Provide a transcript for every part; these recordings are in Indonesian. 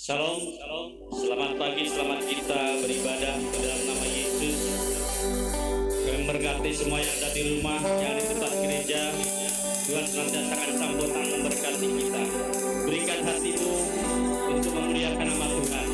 Shalom, selamat pagi, selamat kita beribadah ke dalam nama Yesus. Kami memberkati semua yang ada di rumah, yang di tempat gereja. Tuhan senantiasa akan sambut tangan memberkati kita. Berikan hatimu untuk memuliakan nama Tuhan.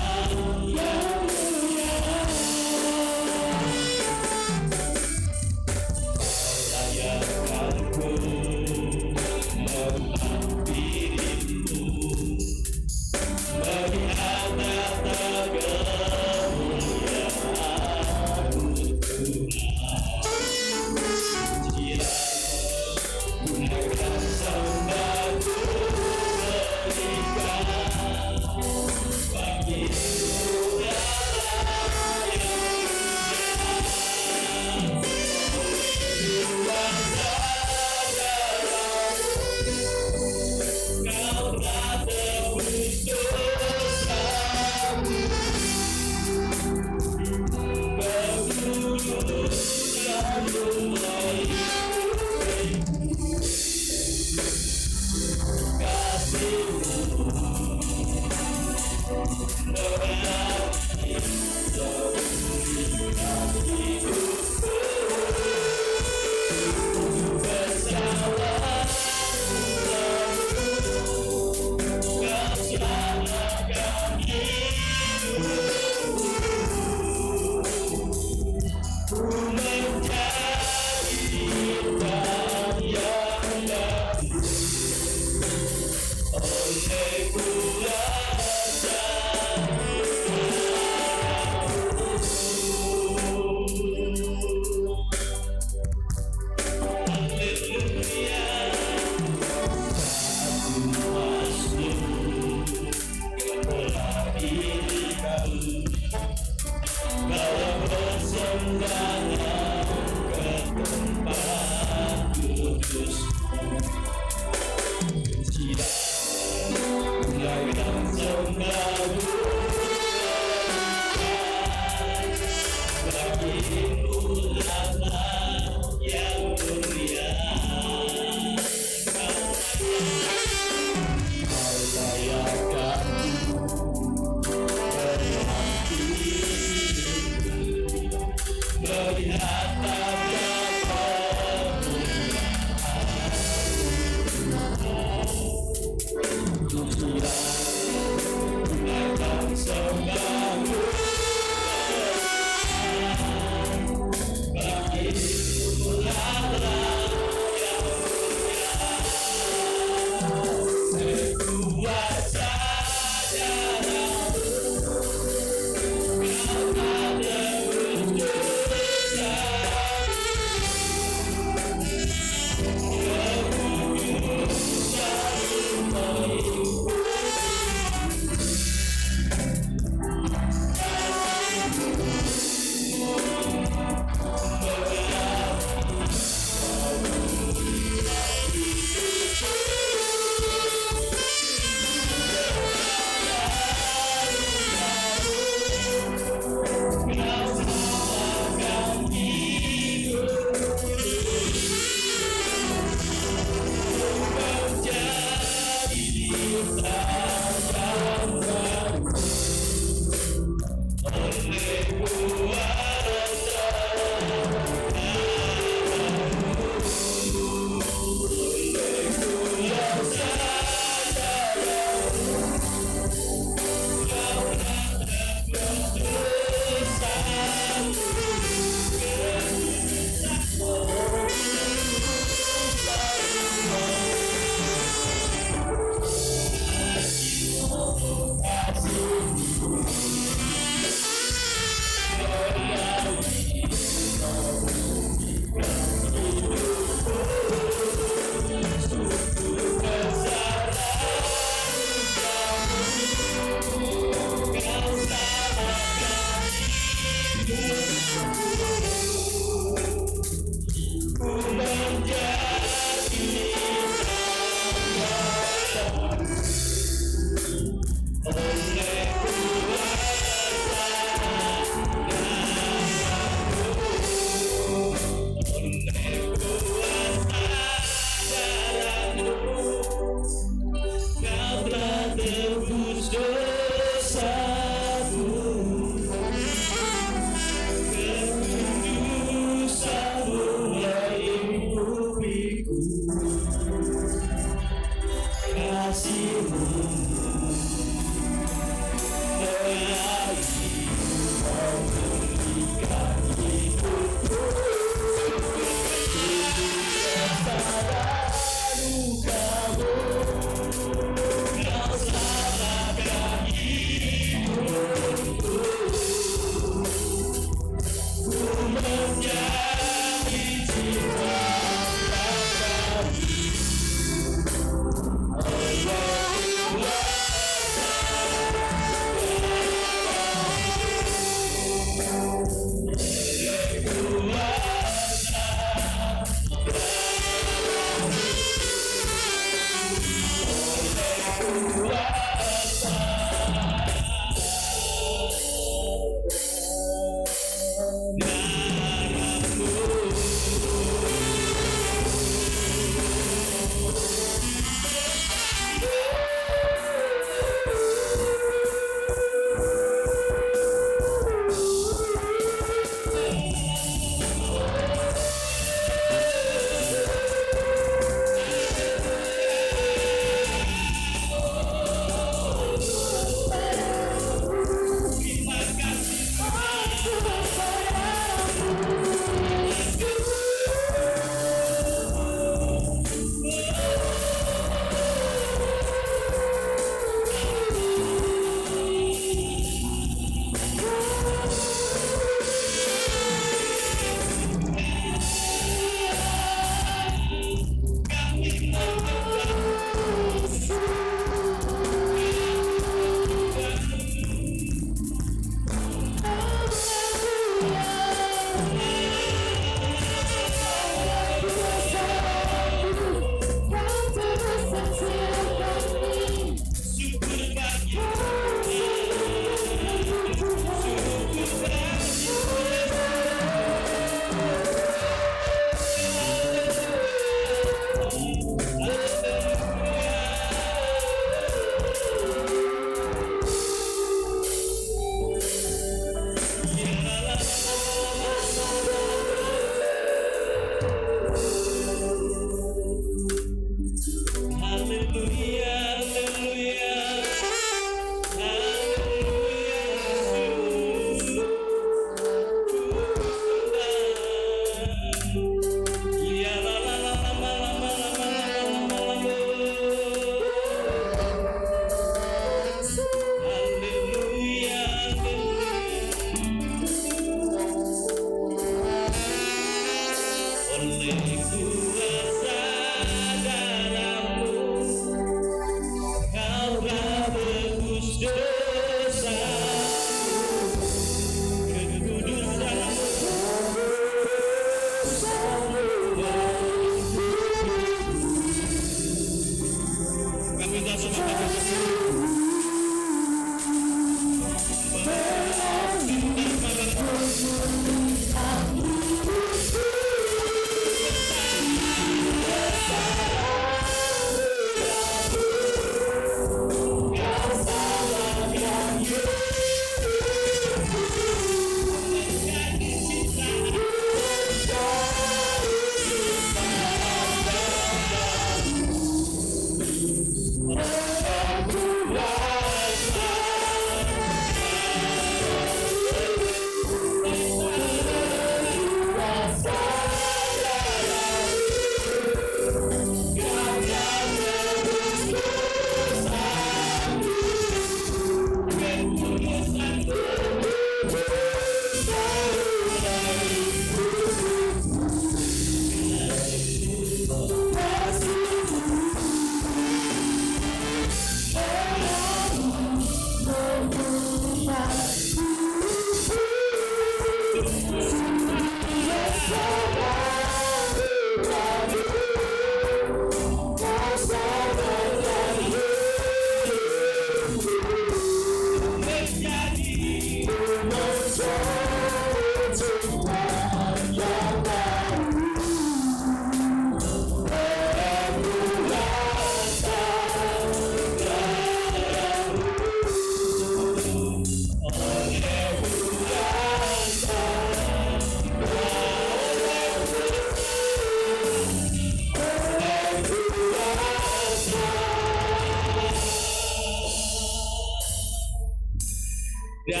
Kalau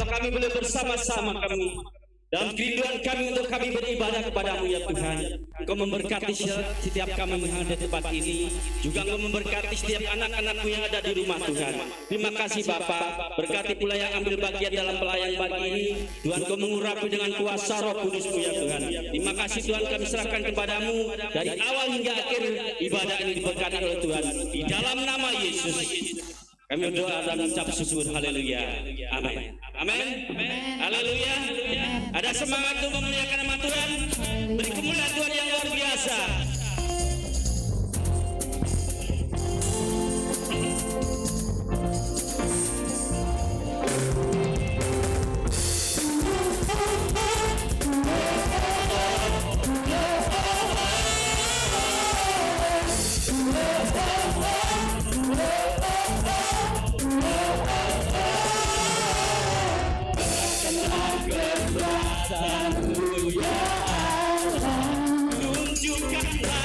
kami boleh bersama-sama kami dalam kerinduan kami untuk kami beribadah kepadamu ya Tuhan. Engkau memberkati setiap kami yang ada di tempat ini, juga Engkau memberkati setiap anak-anakmu yang ada di rumah Tuhan. Terima kasih Bapa, berkati pula yang ambil bagian dalam pelayan pagi ini. Tuhan, Kau mengurapi dengan kuasa Roh Kudus-Mu ya Tuhan. Terima kasih Tuhan, kami serahkan kepadamu dari awal hingga akhir ibadah ini diberkati oleh Tuhan. Di dalam nama Yesus kami berdoa dan ucap syukur. Haleluya. Amin. Amin. Haleluya. Ada semangat untuk memuliakan nama Tuhan. Beri kemuliaan Tuhan yang luar biasa. Tunjukkanlah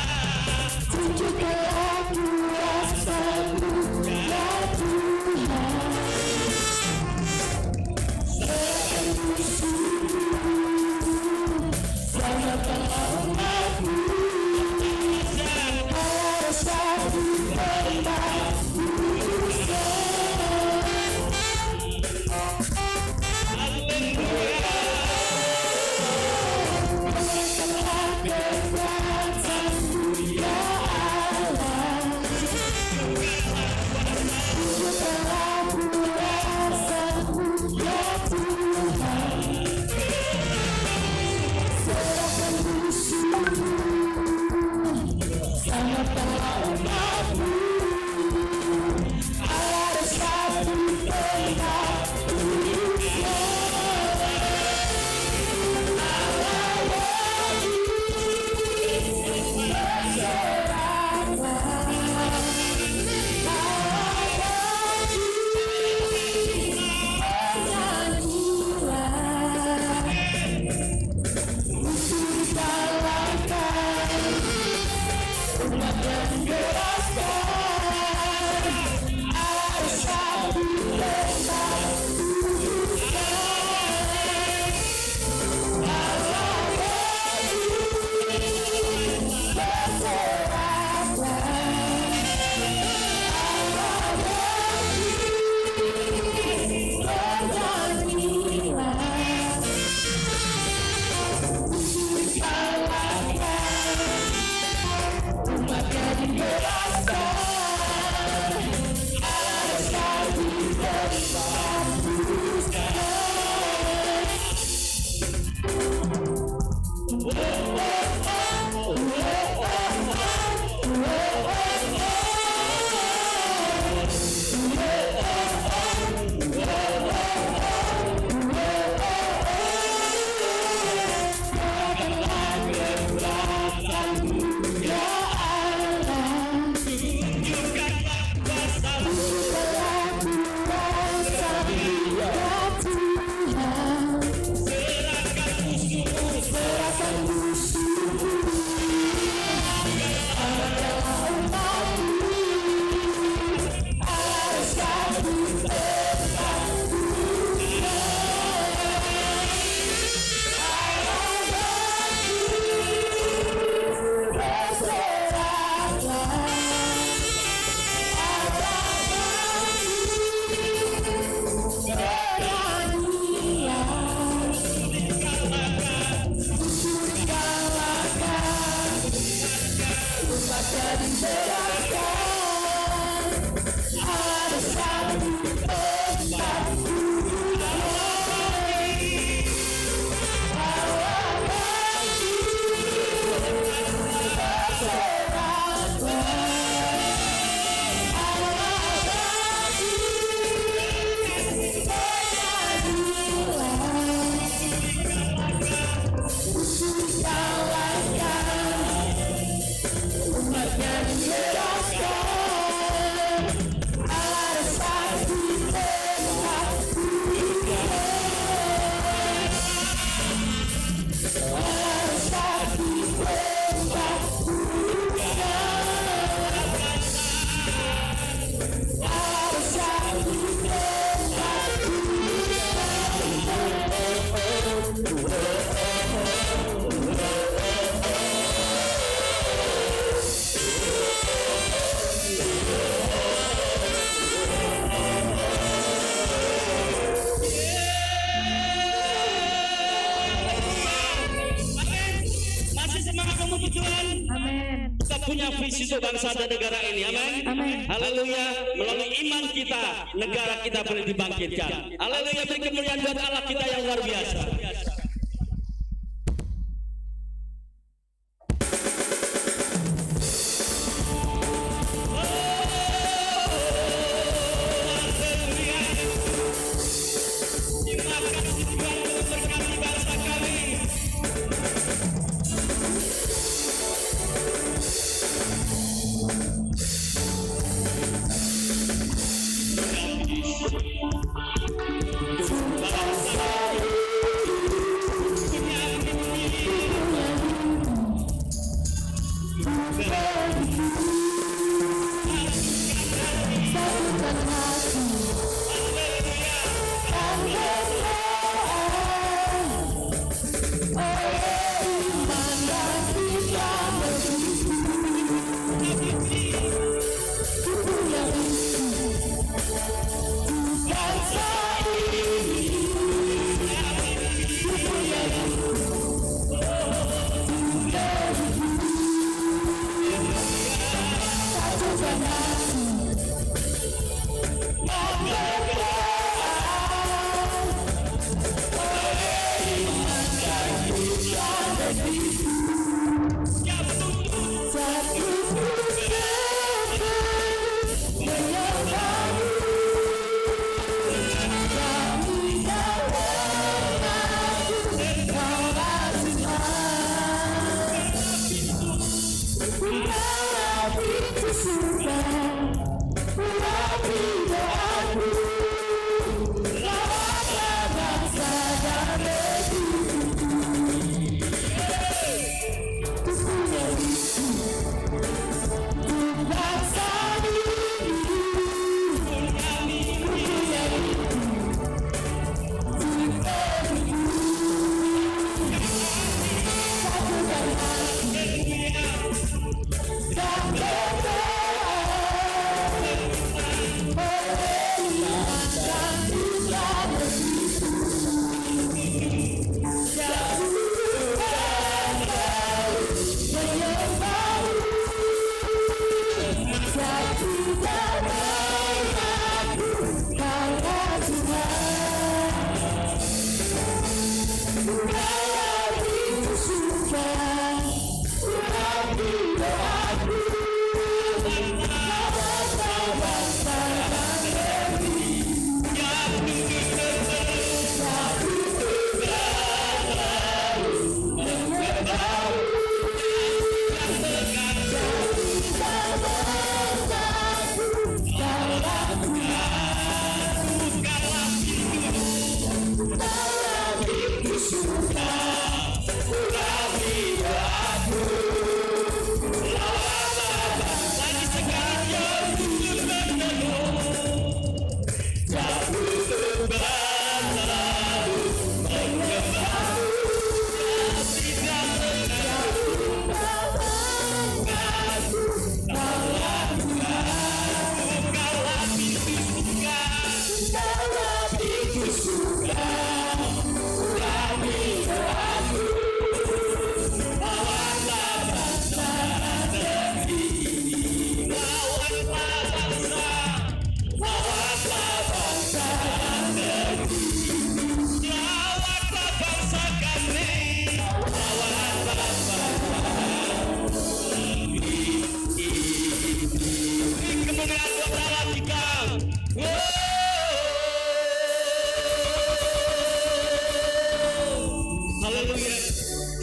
punya visi untuk bangsa dan negara ini. Amin. Haleluya. Melalui iman kita, negara kita boleh dibangkitkan. Haleluya. Beri kemuliaan buat Allah kita yang luar biasa.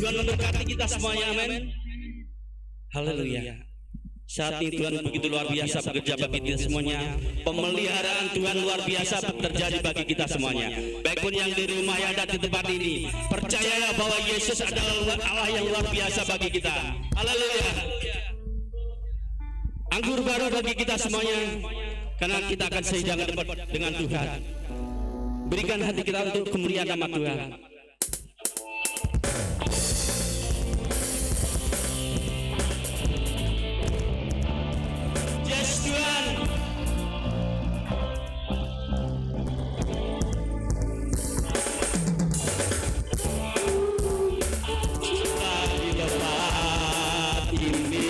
Tuhan memberkati kita semuanya, amin. Haleluya. Saat ini Tuhan begitu luar biasa bekerja bagi kita semuanya. Pemeliharaan Tuhan luar biasa terjadi bagi kita semuanya. Baik pun yang di rumah yang ada di tempat ini, percayalah bahwa Yesus adalah Allah yang luar biasa bagi kita. Haleluya. Anggur baru bagi kita semuanya, karena kita akan sehidangan dengan Tuhan. Berikan hati kita untuk kemuliaan nama Tuhan. Yes Tuhan. Di tempat ini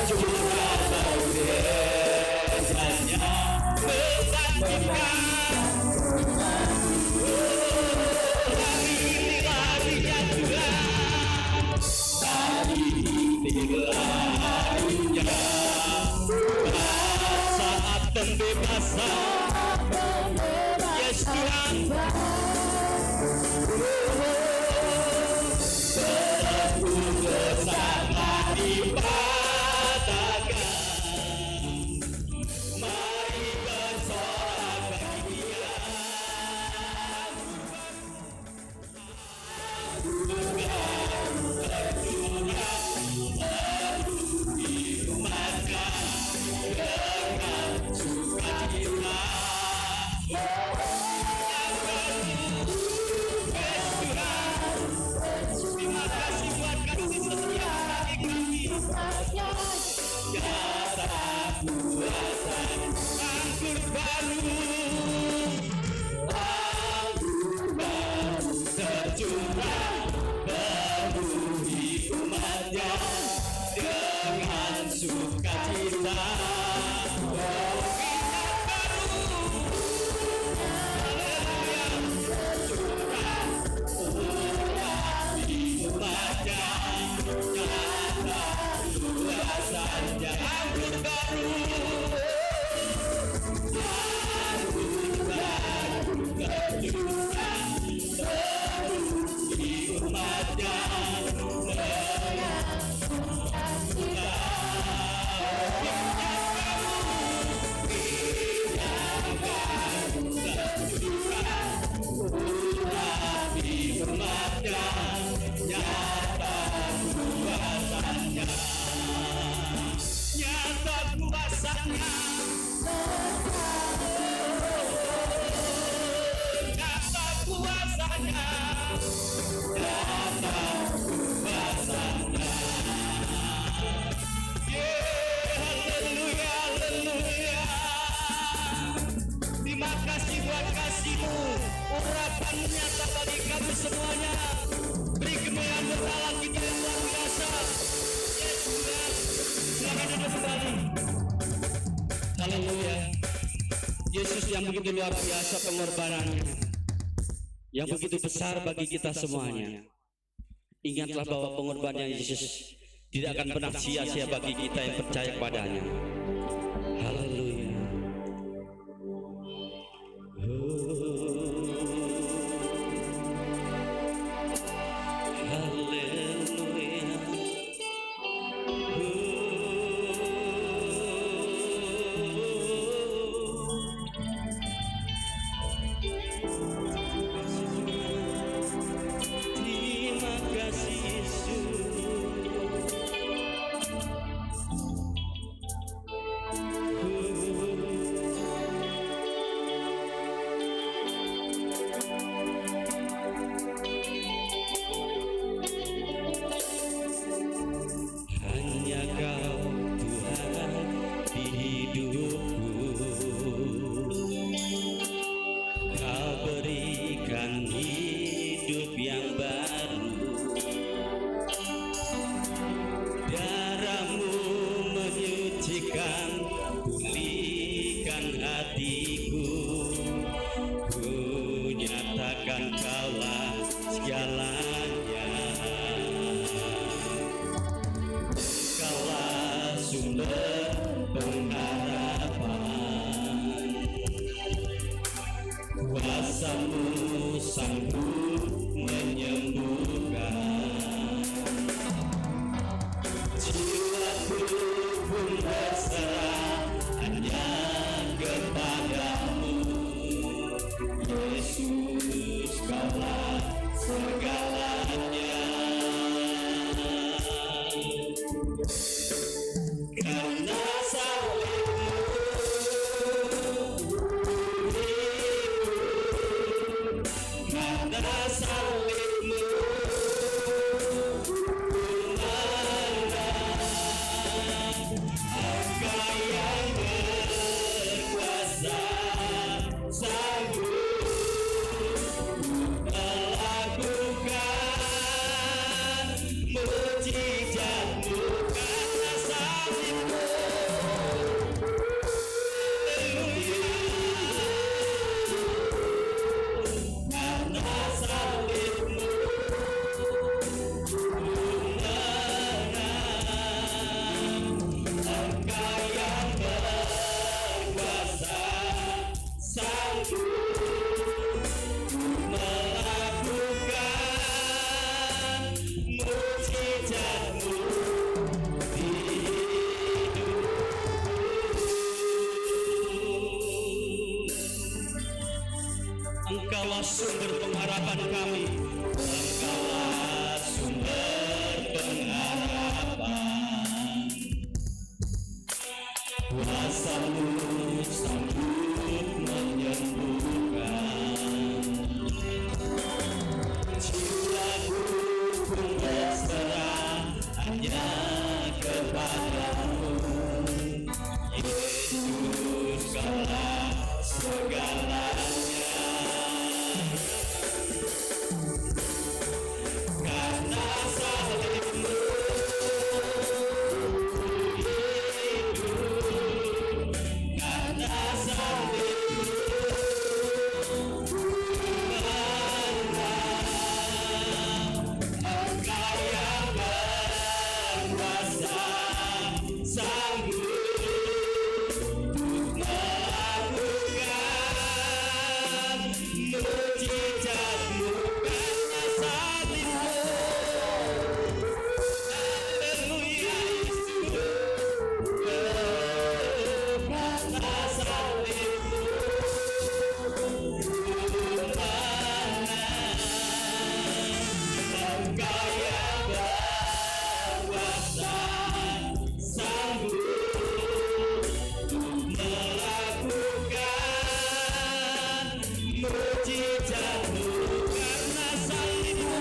Yes Tuhan, teguh bersama dipatahkan. Mari bersorak bagi Dia. Dengan sukacita, urapan nyata bagi kami semuanya. Beri kemuliaan buat Allah kita yang luar biasa. Yes Tuhan, silakan duduk kembali. Haleluya. Yesus yang begitu luar biasa pengorbanannya, yang begitu besar bagi kita semuanya. Ingatlah bahwa pengorbanan Yesus tidak akan pernah sia-sia bagi kita yang percaya kepadanya. Haleluya. sumber pengharapan kami, Engkaulah sumber pengharapan. Kuasa-Mu sanggup menyembuhkan. Jiwaku pun berserah hanya kepadamu, Yesus, Kaulah segalanya. Karena salib-Mu hidup, karena salib-Mu mana Engkau yang berkuasa, sanggup melakukan mujizat-Mu karena salib-Mu. Haleluya Yesus, karena salib-Mu mana Engkau yang berkuasa, sanggup melakukan mujizat-Mu karena salib-Mu,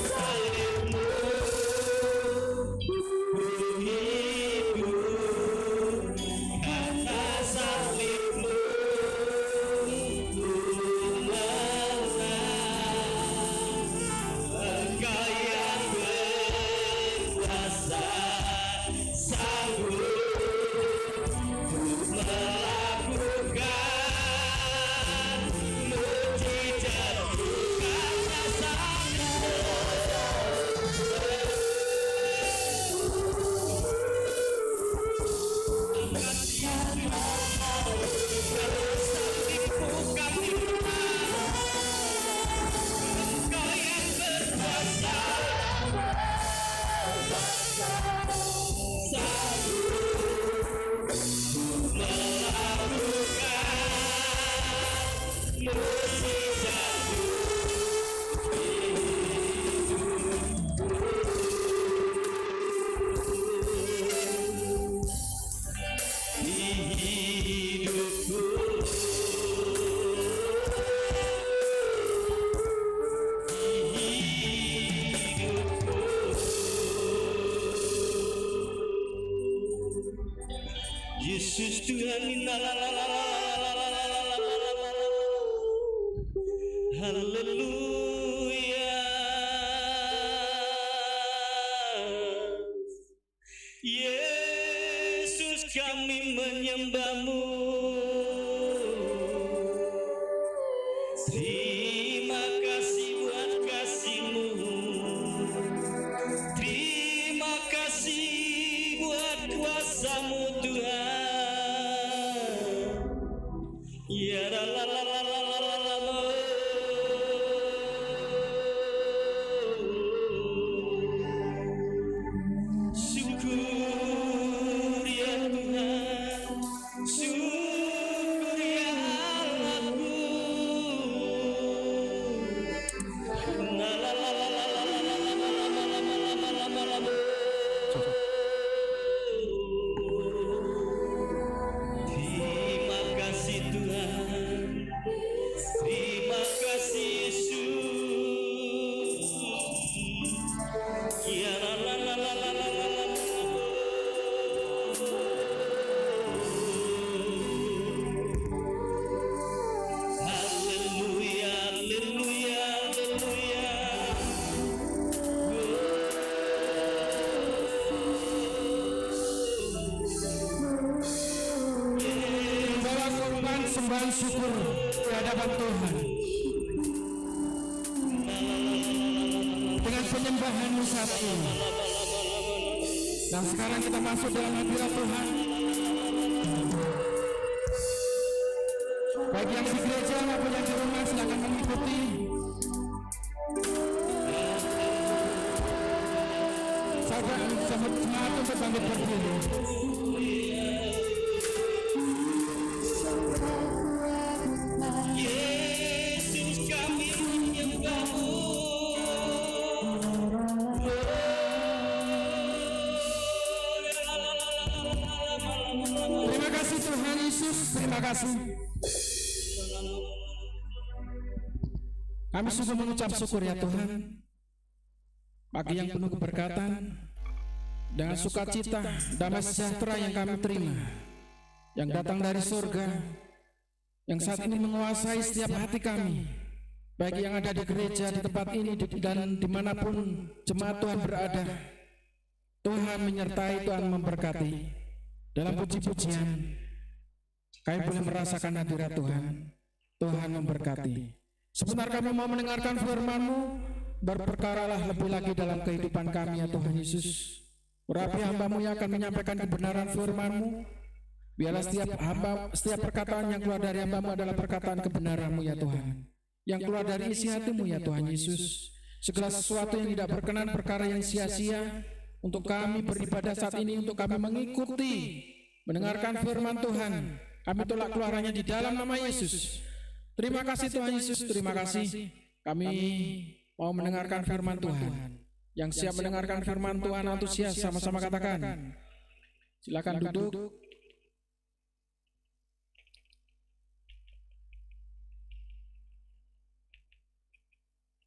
salib-Mu hidup, karena salib-Mu menang. Engkau yang berkuasa, sanggup melakukan mujizat-Mu karena salib-Mu. Karena salib-Mu kami menang. Engkau yang berkuasa, sanggup melakukan mujizat-Mu. Di hidupku, di hidupku, Yesus Tuhan, haleluya. Yesus, kami menyembah-Mu. Terima kasih buat kasih-Mu, terima kasih buat kuasa-Mu Tuhan. Ya la la la la la la la la la. Syukur ya Tuhan, syukur ya Allahku. La la la la la la la la la la la la la la la la. Terima kasih Tuhan, terima kasih Yesus. Ya la la la la la la la la. Haleluya, haleluya, haleluya. Bawa korban sembahan syukur di hadapan Tuhan dengan penyembahan-Mu saat ini. Dan sekarang kita masuk dalam hadirat Tuhan. Baik yang di gereja maupun yang di rumah, silakan mengikuti. Sahabat semangat untuk bangkit berdiri. Yesus, kami Yesus, terima kasih. Kami sungguh mengucap syukur ya Tuhan, pagi yang penuh keberkatan, dengan sukacita, damai sejahtera yang kami terima, yang datang dari surga, yang saat ini menguasai setiap hati kami, baik yang ada di gereja, di tempat ini, dan dimanapun jemaat Tuhan berada. Tuhan menyertai, Tuhan memberkati. Dalam puji-pujian, kami boleh merasakan hadirat Tuhan. Tuhan memberkati. Sebentar kami mau mendengarkan firman-Mu, berperkaralah lebih lagi dalam kehidupan kami ya Tuhan Yesus. Urapi hamba-Mu yang akan menyampaikan kebenaran firman-Mu. Biarlah setiap perkataan yang keluar dari hamba-Mu adalah perkataan kebenaran-Mu ya Tuhan. Yang keluar dari isi hati-Mu ya Tuhan Yesus. Segala sesuatu yang tidak berkenan, perkara yang sia-sia, untuk kami beribadah saat ini, untuk kami mengikuti, mendengarkan firman Tuhan, kami tolak keluarannya di dalam nama Yesus. Terima kasih Tuhan Yesus, terima kasih. Kami mau mendengarkan firman Tuhan. Yang siap mendengarkan firman Tuhan antusias, sama-sama katakan. Silakan duduk.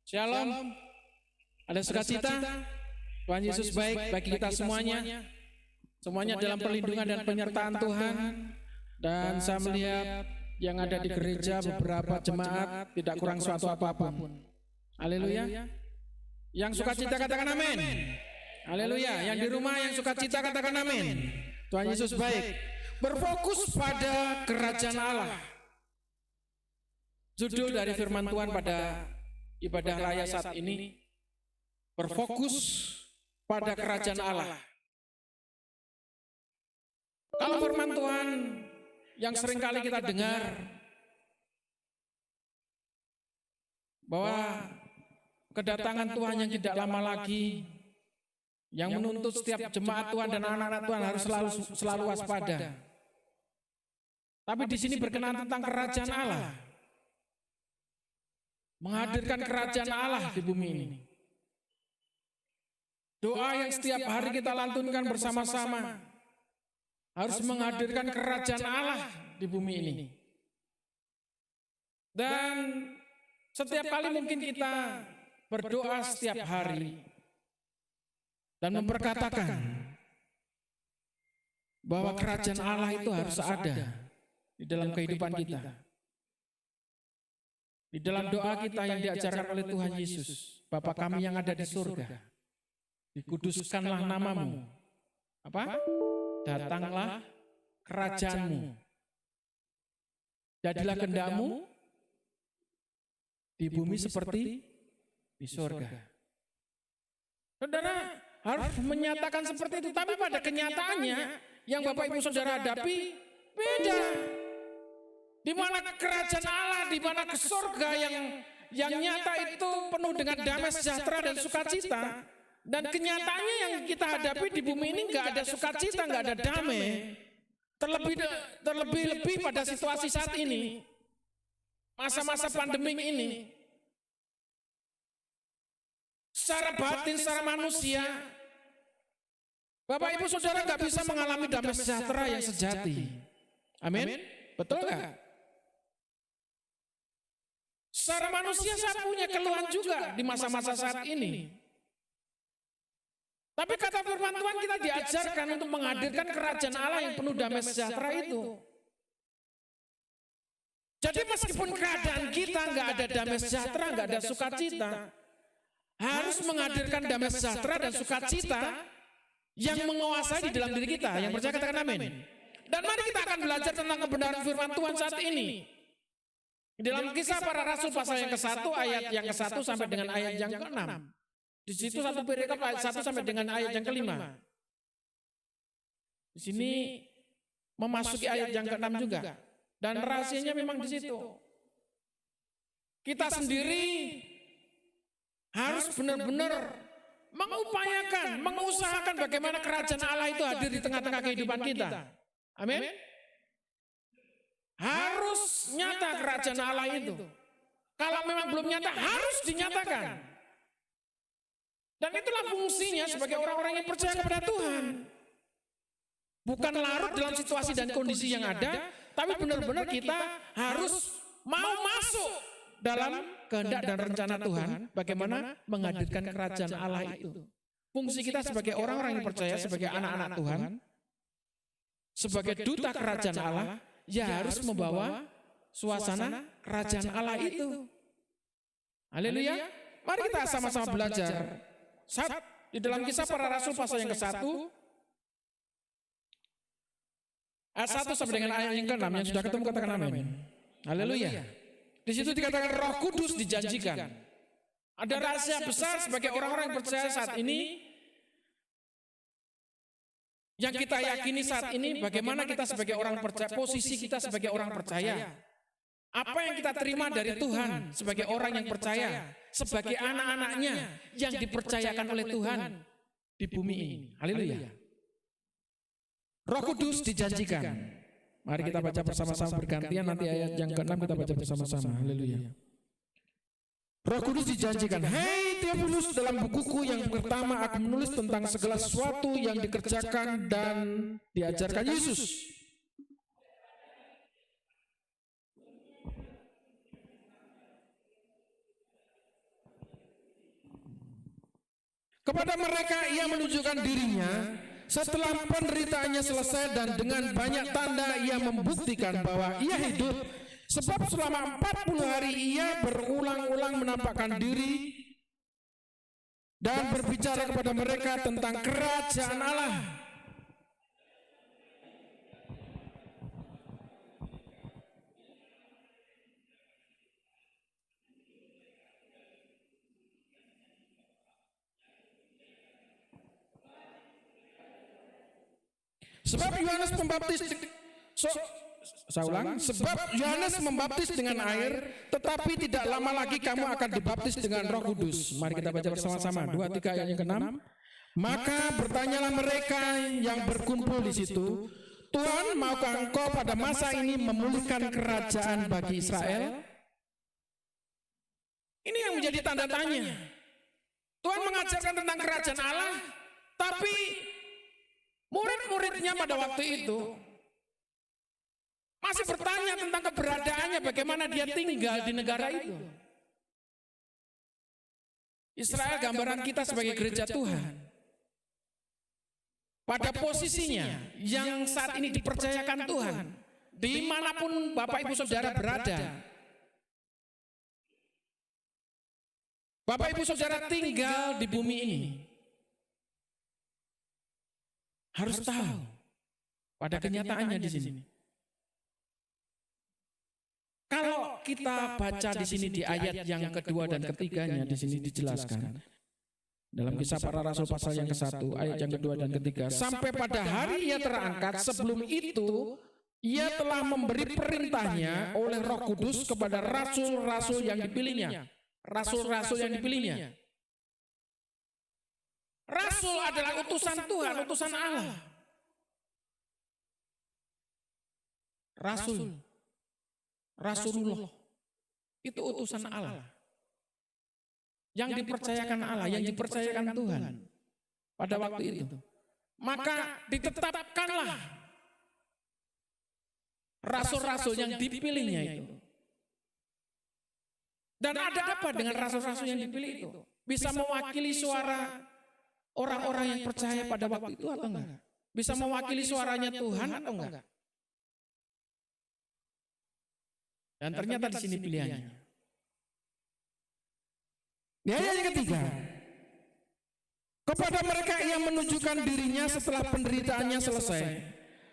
Shalom. Ada sukacita? Tuhan Yesus baik bagi kita semuanya. Semuanya dalam perlindungan dan penyertaan Tuhan. Dan saya melihat yang ada di gereja beberapa jemaat tidak kurang suatu apapun. Haleluya. Yang sukacita katakan amin. Haleluya. Yang di rumah yang sukacita katakan amin. Tuhan Yesus baik. Berfokus pada kerajaan Allah. Judul dari firman Tuhan pada ibadah raya saat ini, berfokus pada kerajaan Allah. Kalau firman Tuhan yang sering kali kita dengar bahwa kedatangan Tuhan yang tidak lama lagi, yang menuntut setiap jemaat Tuhan dan anak-anak Tuhan harus selalu waspada. Tapi di sini berkenaan tentang kerajaan Allah, menghadirkan kerajaan Allah di bumi ini. Doa yang setiap hari kita lantunkan bersama-sama harus menghadirkan kerajaan Allah di bumi ini. Dan setiap kali mungkin kita berdoa setiap hari dan memperkatakan bahwa kerajaan Allah itu harus ada di dalam kehidupan kita. Di dalam doa kita yang diajarkan oleh Tuhan Yesus, Bapa kami yang ada di surga, dikuduskanlah namamu. Apa? Datanglah kerajaanmu. Jadilah kehendakmu di bumi seperti di surga. Saudara harus menyatakan seperti itu, tapi pada kenyataannya yang Bapak Ibu Saudara hadapi beda. Di mana kerajaan Allah, di mana ke surga yang nyata itu penuh dengan damai sejahtera dan sukacita. Dan kenyataannya yang kita hadapi di bumi ini nggak ada sukacita, nggak ada damai. Terlebih pada situasi saat ini, masa-masa pandemi ini, secara batin, secara manusia, Bapak Ibu Saudara nggak bisa mengalami damai sejahtera yang sejati. Amin? Betul nggak? Secara manusia saya punya keluhan juga di masa-masa saat ini. Tapi kata firman Tuhan kita diajarkan untuk menghadirkan kerajaan Allah yang penuh damai sejahtera itu. Jadi meskipun keadaan kita nggak ada damai sejahtera, nggak ada sukacita, harus menghadirkan damai sejahtera dan sukacita yang menguasai di dalam diri kita. Yang percaya katakan amin. Dan mari kita akan belajar tentang kebenaran firman Tuhan saat ini. Di dalam Kisah Para Rasul pasal yang ke-1 ayat yang ke-1 sampai dengan ayat yang ke-6. Di situ satu perikop ayat 1 sampai dengan ayat yang ke-5. Di sini memasuki ayat yang ke-6 juga. Dan rahasianya memang di situ. Kita sendiri harus benar-benar mengupayakan, mengusahakan bagaimana kerajaan Allah itu hadir di tengah-tengah kehidupan kita. Amin. Harus nyata kerajaan Allah itu. Kalau memang belum nyata, harus dinyatakan. Dan itulah fungsinya sebagai orang-orang yang percaya kepada Tuhan. Bukan larut dalam situasi dan kondisi yang ada, tapi benar-benar kita harus mau masuk dalam kehendak dan rencana Tuhan, bagaimana menghadirkan kerajaan Allah itu. Fungsi kita sebagai orang-orang yang percaya, sebagai anak-anak Tuhan, sebagai duta kerajaan Allah, ya harus membawa suasana kerajaan Allah itu. Haleluya. Mari kita sama-sama belajar. Di dalam Kisah Para Rasul pasal yang ke-1, ayat 1 sampai dengan ayat yang ke-6, yang sudah ketemu katakan amin. Haleluya. Di situ dikatakan Roh Kudus dijanjikan. Ada rahasia besar sebagai orang-orang yang percaya saat ini. Yang kita yakini saat ini, bagaimana kita sebagai orang percaya, posisi kita sebagai orang percaya. Apa yang kita terima dari Tuhan sebagai orang yang percaya, sebagai anak-anaknya yang dipercayakan oleh Tuhan di bumi ini. Haleluya. Roh Kudus dijanjikan. Mari kita baca bersama-sama bergantian, nanti ayat yang ke-6 kita baca bersama-sama. Haleluya. Roh Kudus dijanjikan, "Hei Theophilus, dalam bukuku yang pertama aku menulis tentang segala sesuatu yang dikerjakan dan diajarkan Yesus. Kepada mereka ia menunjukkan dirinya setelah penderitaannya selesai, dan dengan banyak tanda ia membuktikan bahwa ia hidup. Sebab selama 40 hari ia berulang-ulang menampakkan diri dan berbicara kepada mereka tentang kerajaan Allah." Sebab Yohanes Pembaptis, sebab Yohanes membaptis dengan air, tetapi tidak lama lagi kamu akan dibaptis dengan Roh Kudus. Mari kita baca bersama-sama 2-3 ayat yang ke-6. Maka bertanyalah mereka yang berkumpul di situ, "Tuhan, maukah engkau pada masa ini memulihkan kerajaan bagi Israel?" Ini yang menjadi tanda tanya. Tuhan mengajarkan tentang kerajaan Allah, tapi murid-muridnya pada waktu itu masih bertanya tentang keberadaannya, bagaimana dia tinggal di negara itu. Israel gambaran kita sebagai gereja Tuhan. Pada posisinya yang saat ini dipercayakan Tuhan, dimanapun Bapak Ibu Saudara berada, Bapak Ibu Saudara tinggal di bumi ini, harus tahu pada kenyataannya di sini. Kalau kita baca di sini di ayat yang kedua dan ketiganya, di sini dijelaskan dalam Kisah Para Rasul pasal yang ke-1 ayat yang kedua dan ketiga, "Sampai pada hari ia terangkat, sebelum itu ia telah memberi perintahnya oleh Roh Kudus kepada rasul-rasul yang dipilihnya." Rasul-rasul yang dipilihnya. Rasul adalah utusan Tuhan, utusan Allah. Rasulullah itu utusan Allah. Yang dipercayakan Allah, yang dipercayakan Tuhan pada waktu itu. Maka ditetapkanlah rasul-rasul yang dipilihnya itu. Dan ada apa dengan rasul-rasul yang dipilih itu? Bisa mewakili suara orang-orang yang percaya pada waktu itu atau enggak? Bisa mewakili suaranya Tuhan atau enggak? Dan ternyata di sini pilihannya. Di ayat yang ketiga, "Kepada mereka ia menunjukkan dirinya setelah penderitaannya selesai,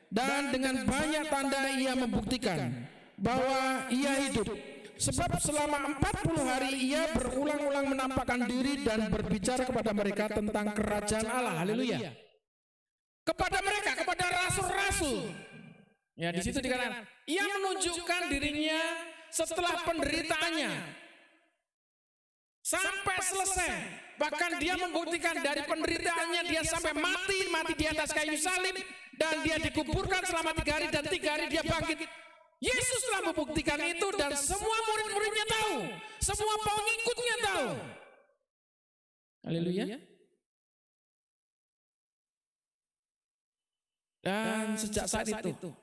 dan dengan banyak tanda ia membuktikan bahwa ia hidup. Sebab selama 40 hari ia berulang-ulang menampakkan diri dan berbicara kepada mereka tentang kerajaan Allah." Haleluya. Kepada mereka, kepada rasul-rasul. Ya, di situ dikatakan, ia menunjukkan dirinya setelah penderitaannya sampai selesai. Bahkan dia membuktikan dari penderitaannya dia sampai mati di atas kayu salib, dan dia dikuburkan selama 3 hari dan 3 hari dia bangkit. Yesus telah membuktikan itu, dan semua murid-muridnya tahu, semua pengikutnya tahu. Haleluya. Dan sejak saat itu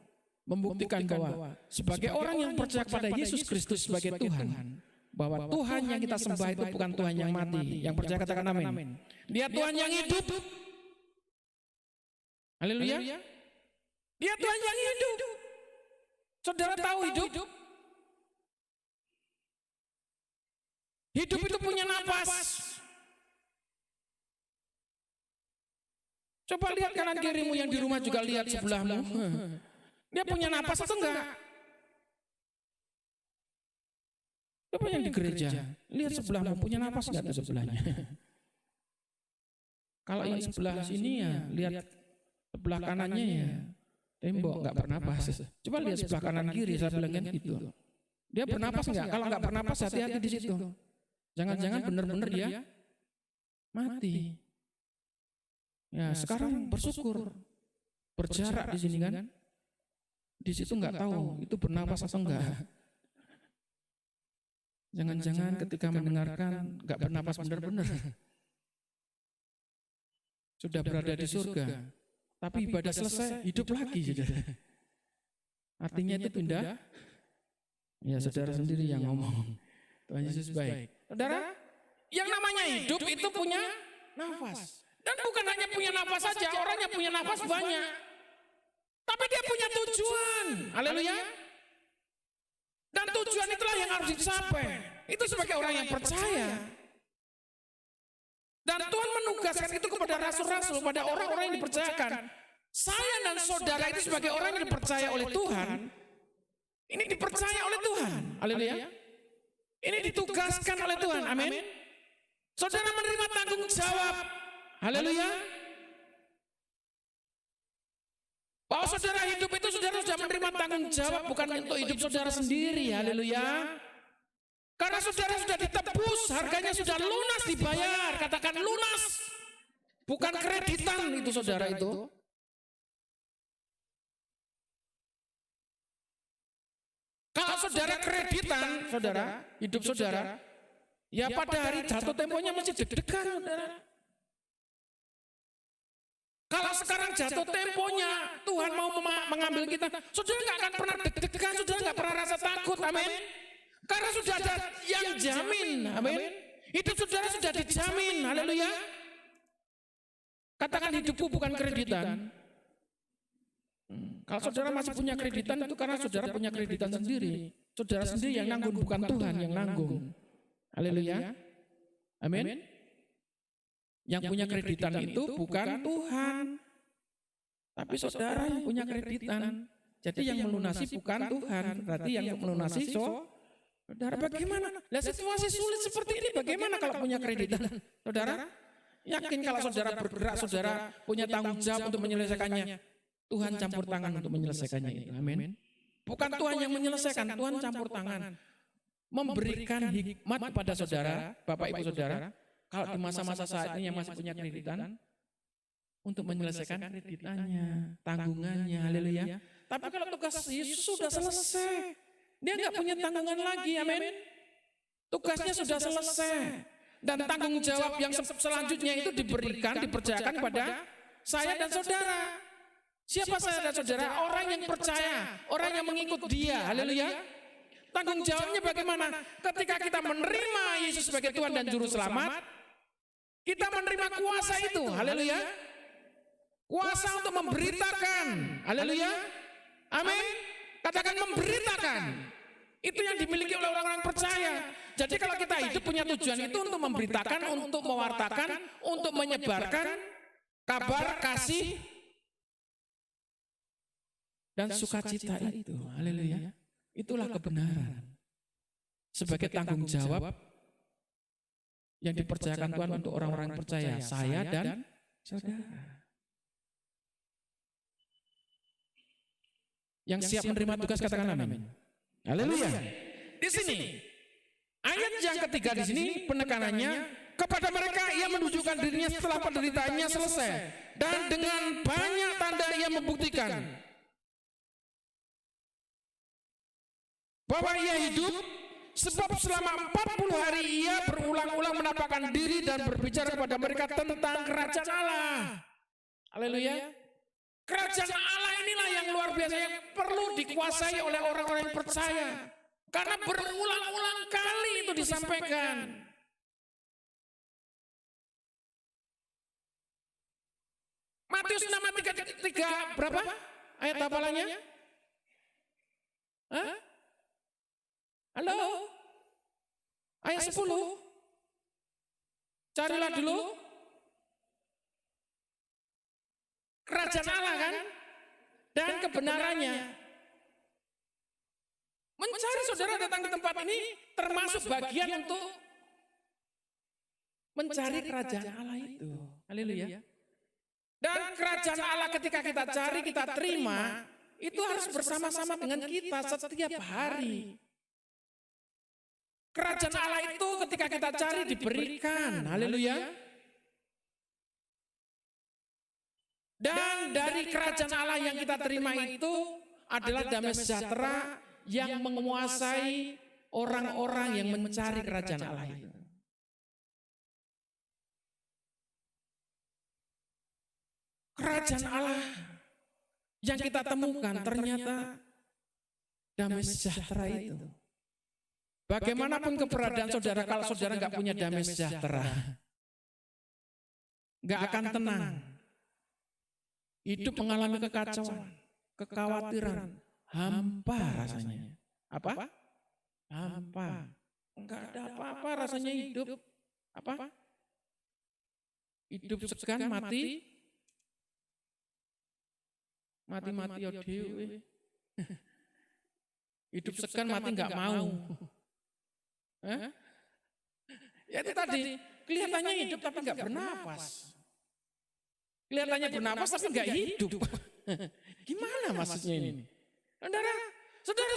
membuktikan bahwa sebagai orang yang percaya pada Yesus Kristus sebagai Tuhan, bahwa Tuhan yang kita sembah itu bukan Tuhan yang mati. Yang percaya katakan amin. Dia Tuhan yang hidup. Haleluya. Dia Tuhan yang hidup. Saudara tahu hidup? Hidup itu punya napas. Coba lihat kanan kirimu yang di rumah juga lihat sebelahmu. Dia punya napas atau enggak? Coba yang di gereja, lihat sebelahmu punya napas enggak tuh sebelahnya? Kalau yang sebelah sini ya, lihat sebelah kanannya ya, tembok enggak bernapas. Coba lihat sebelah kanan kiri, saya bilang kan gitu. Dia bernapas enggak? Kalau enggak bernapas hati-hati di situ. Jangan-jangan benar-benar dia mati. Ya sekarang bersyukur berjarak di sini kan, di situ nggak tahu itu bernapas atau enggak. Jangan-jangan ketika mendengarkan nggak bernapas benar-benar, sudah berada di surga, tapi ibadah selesai hidup lagi. Artinya itu pindah. Ya saudara sendiri yang ngomong. Tuhan Yesus baik. Saudara, yang namanya hidup itu punya nafas. Dan bukan hanya punya nafas saja, orang yang punya nafas banyak. Tapi dia punya tujuan. Haleluya. Dan tujuan itulah yang harus dicapai. Itu sebagai orang yang percaya. Dan Tuhan menugaskan itu kepada rasul-rasul, pada orang-orang yang dipercayakan. Saya dan saudara itu sebagai orang yang dipercaya oleh Tuhan. Ini dipercaya oleh Tuhan. Haleluya. Ini ditugaskan oleh Tuhan. Amin. Saudara menerima tanggung jawab. Haleluya. Bahwa saudara hidup itu saudara sudah menerima tanggung jawab bukan untuk hidup saudara sendiri. Haleluya. Karena saudara sudah ditebus, harganya sudah lunas dibayar. Katakan lunas. Bukan kreditan itu saudara itu. Kalau saudara kreditan, saudara, hidup saudara, ya pada hari jatuh temponya masih deg-degan saudara. Kalau sekarang jatuh temponya, Tuhan mau mengambil kita, saudara nggak akan pernah deg-degan, saudara nggak pernah rasa takut, amin. Karena sudah ada yang jamin, amin. Hidup saudara sudah dijamin, haleluya. Katakan hidupku bukan kreditan. Kalau saudara masih punya kreditan itu karena saudara punya kreditan sendiri. Saudara sendiri yang nanggung, bukan Tuhan yang nanggung. Haleluya. Amin. Yang punya kreditan itu bukan Tuhan, tapi saudara yang punya kreditan. Jadi yang melunasi bukan Tuhan, berarti yang melunasi saudara. Bagaimana? Lah situasi sulit seperti ini bagaimana kalau punya kreditan? Saudara, yakin kalau saudara bergerak, saudara punya tanggung jawab untuk menyelesaikannya. Tuhan campur tangan untuk menyelesaikannya itu. Amin. Bukan Tuhan yang menyelesaikan, Tuhan campur tangan. Memberikan hikmat kepada saudara, Bapak Ibu Saudara. Kalau di masa-masa saat ini yang masih punya kreditan, untuk menyelesaikan kreditannya, tanggungannya, haleluya. Tapi kalau tugas Yesus sudah selesai, dia nggak punya tanggungan lagi, amin. Tugasnya sudah selesai. Dan tanggung jawab yang selanjutnya itu diberikan, dipercayakan kepada saya dan saudara. Siapa saya dan saudara? Orang yang percaya, orang yang mengikut dia, haleluya. Tanggung jawabnya bagaimana? Ketika kita menerima Yesus sebagai Tuhan dan Juru Selamat, kita menerima kuasa itu, haleluya. Kuasa untuk memberitakan, haleluya. Amin. Katakan memberitakan. Itu yang dimiliki oleh orang-orang percaya. Jadi kalau kita hidup punya tujuan itu untuk memberitakan, untuk mewartakan, untuk menyebarkan kabar kasih dan sukacita itu, haleluya. Itulah kebenaran. Sebagai tanggung jawab yang dipercayakan Tuhan untuk orang-orang percaya, saya dan saudara. Yang siap menerima tugas katakan amin. Haleluya. Di sini ayat yang ketiga di sini penekanannya kepada mereka ia menunjukkan dirinya setelah penderitaannya selesai dan dengan banyak tanda ia membuktikan bahwa ia hidup, sebab selama 40 hari ia berulang-ulang menampakkan diri dan berbicara kepada mereka tentang kerajaan Allah. Haleluya. Kerajaan Allah inilah yang luar biasa yang perlu dikuasai oleh orang-orang yang percaya. Karena berulang-ulang kali itu disampaikan. Matius 6 ayat 3 berapa? Ayat hafalannya? Hah? Halo? Ayat 10. Carilah dulu. Kerajaan Allah kan? Dan kebenarannya. Mencari saudara datang ke tempat ini termasuk bagian untuk mencari kerajaan Allah itu. Haleluya. Dan kerajaan Allah ketika kita cari, kita terima, itu harus bersama-sama dengan kita setiap hari. Kerajaan Allah itu ketika kita cari diberikan. Haleluya. Dan dari kerajaan Allah yang kita terima itu adalah damai sejahtera yang menguasai orang-orang yang mencari kerajaan Allah itu. Kerajaan Allah yang kita temukan ternyata damai sejahtera itu. Bagaimanapun keberadaan saudara, kalau saudara nggak punya damai sejahtera, nggak akan tenang. Hidup mengalami kekacauan, kekhawatiran, hampa rasanya. Apa? Hampa. Enggak ada apa-apa rasanya hidup. Apa? Hidup segan mati. Mati-mati ya dewe. Hidup segan mati enggak mau. Ya itu tadi, kelihatannya hidup tapi enggak bernapas. Kelihatannya bernapas tapi enggak hidup. Gimana maksudnya ini? Saudara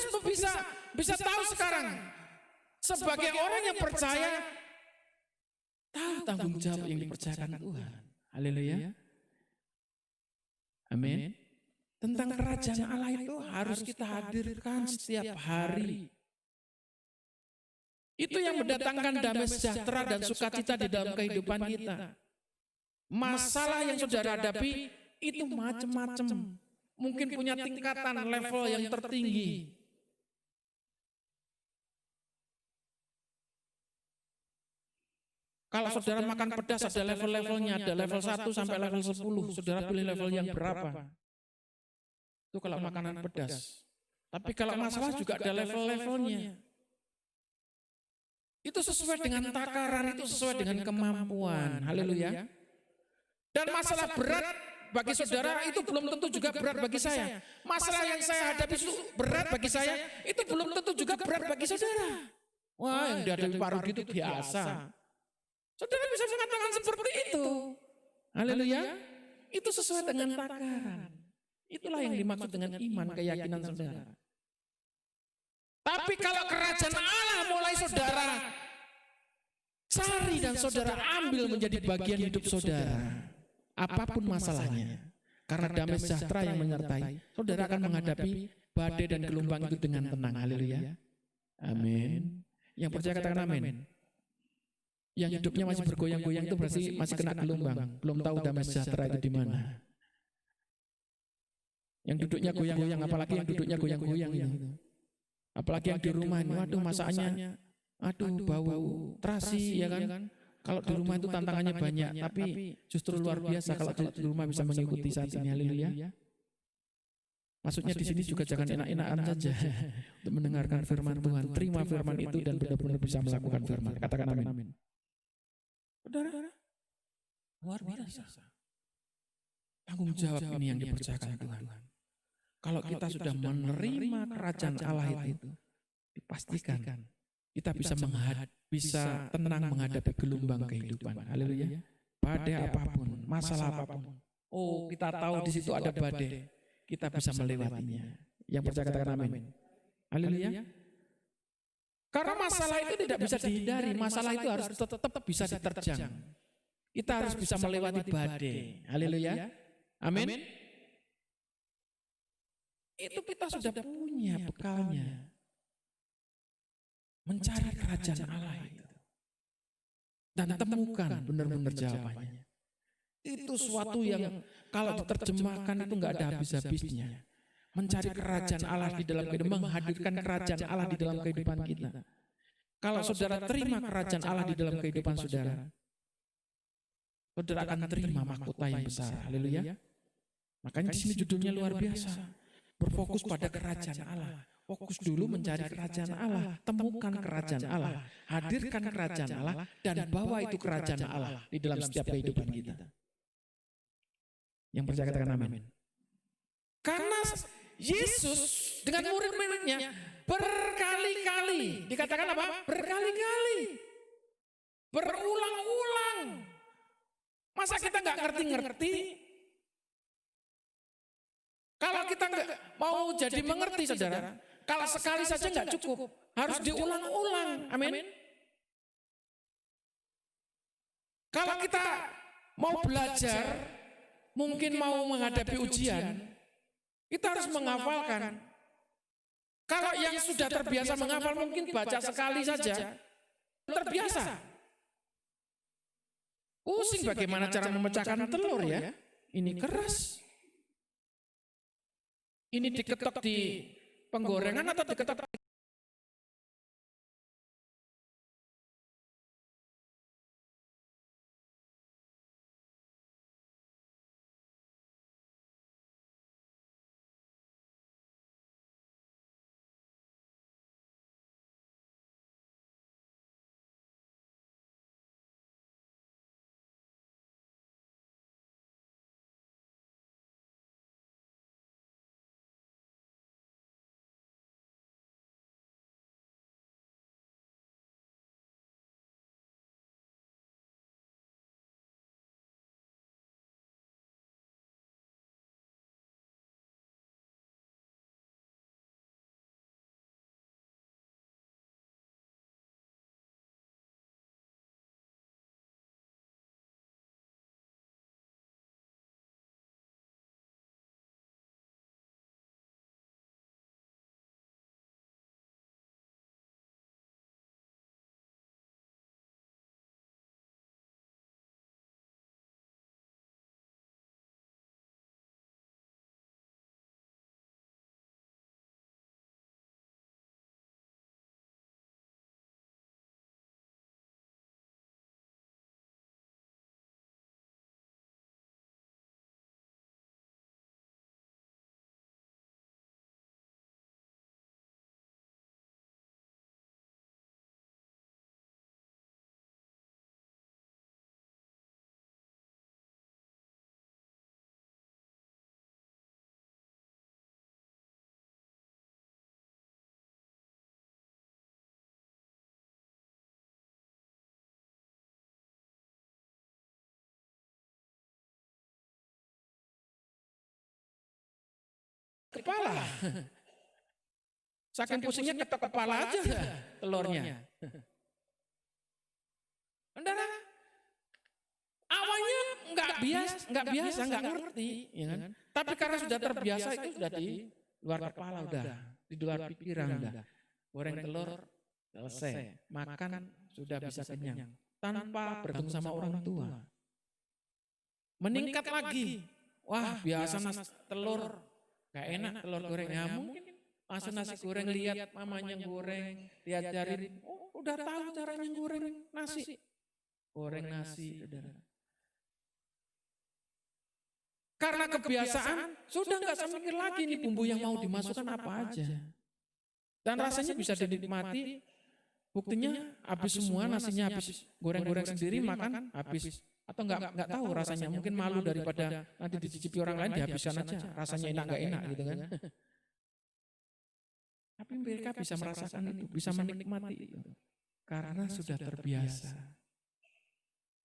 bisa tahu sekarang sebagai orang yang percaya tahu tanggung jawab yang dipercayakan Tuhan. Haleluya. Amin. Tentang kerajaan Allah itu harus kita hadirkan setiap hari. Itu yang mendatangkan damai sejahtera dan sukacita di dalam kehidupan kita. Masalah yang saudara hadapi itu macam-macam. Mungkin punya tingkatan level yang tertinggi. Kalau saudara makan pedas ada level-levelnya, ada level 1 sampai level 10. Saudara pilih level yang berapa? Itu kalau makanan pedas. Tapi kalau masalah juga ada level-levelnya. Itu sesuai dengan takaran, itu sesuai dengan kemampuan. Haleluya. Dan masalah berat bagi saudara itu belum tentu juga berat bagi saya. Masalah yang saya hadapi itu berat bagi saya, itu belum tentu juga berat bagi saudara. Wah, yang dihadapi Pak Rudi itu biasa. Saudara bisa mengatakan seperti itu. Haleluya. Itu sesuai dengan takaran. Itulah yang dimaksud dengan iman, keyakinan saudara. Tapi kalau kerajaan Allah mulai saudara cari dan saudara ambil menjadi bagian hidup saudara, apapun masalahnya, karena damai sejahtera yang menyertai, saudara akan menghadapi badai dan gelombang itu dengan tenang. Haleluya. Amin. Yang percaya katakan amin. Yang hidupnya masih bergoyang-goyang itu berarti masih kena gelombang, belum tahu damai sejahtera itu di mana. Yang duduknya goyang-goyang, apalagi yang duduknya goyang-goyang itu. Apalagi yang di rumah ini, waduh masakannya, aduh bau terasi ya kan. Kalau di rumah itu tantangannya banyak, tapi justru luar biasa kalau di rumah bisa mengikuti saat ini. Haleluya. Maksudnya di sini juga jangan enak-enakan saja untuk mendengarkan firman Tuhan. Terima firman itu dan benar-benar bisa melakukan firman. Katakan amin. Saudara, luar biasa. Tanggung jawab ini yang dipercayakan Tuhan. Kalau kita sudah menerima kerajaan Allah itu, dipastikan kita bisa tenang menghadapi gelombang kehidupan. Haleluya. Badai apapun, masalah apapun. Oh, kita tahu di situ ada badai. Kita bisa melewatinya. Yang percaya katakan amin. Haleluya. Karena masalah itu tidak bisa dihindari, masalah itu harus tetap bisa diterjang. Kita harus bisa melewati badai. Haleluya. Amin. Itu kita sudah punya bekalnya. Mencari kerajaan Allah itu. Dan temukan benar-benar jawabannya. Itu suatu yang kalau diterjemahkan itu nggak ada habis-habisnya. Mencari kerajaan Allah di dalam kehidupan, menghadirkan kerajaan Allah di dalam kehidupan kita. Kalau saudara terima kerajaan Allah di dalam kehidupan saudara, saudara akan terima mahkota yang besar. Haleluya. Makanya di sini judulnya luar biasa. Berfokus pada kerajaan Allah. Fokus dulu mencari kerajaan Allah, temukan kerajaan Allah, hadirkan kerajaan Allah, dan bawa itu kerajaan Allah di dalam setiap kehidupan kita. Yang percaya katakan amin. Karena Yesus dengan murid-muridnya berkali-kali, dikatakan apa? Berkali-kali, berulang-ulang. Masa kita nggak ngerti-ngerti? Kalau kita nggak mau jadi mengerti, saudara, kalau sekali saja nggak cukup, harus diulang-ulang. Amin. Kalau kita mau belajar, mungkin mau menghadapi ujian, kita harus menghafalkan. Kalau yang sudah terbiasa menghafal, mungkin baca sekali saja, terbiasa. Pusing bagaimana cara memecahkan telur ya? Ini keras. Ini diketok di penggorengan atau diketok di kepala. Saking pusingnya ketok kepala aja telurnya. Saudara, awalnya nggak biasa, nggak ngerti, ya kan? Tapi karena sudah terbiasa itu sudah di luar kepala udah, di luar pikiran udah. Goreng telur selesai, makan sudah bisa kenyang tanpa bertemu sama orang tua. Meningkat lagi, wah biasa telur gak enak telur goreng, ya mungkin langsung nasi goreng, lihat mamanya goreng, diajarin, oh udah tahu caranya goreng nasi. Goreng nasi, saudara. Karena kebiasaan, sudah nggak usah mikir lagi nih bumbu yang mau dimasukkan apa aja. Dan rasanya bisa dinikmati, buktinya habis semua nasinya habis, goreng-goreng sendiri makan habis. Atau nggak tahu rasanya, mungkin malu daripada nanti dicicipi orang lain dihabiskan aja, rasanya enak nggak enak gitu kan. Tapi mereka bisa merasakan itu, bisa menikmati itu. Karena sudah terbiasa.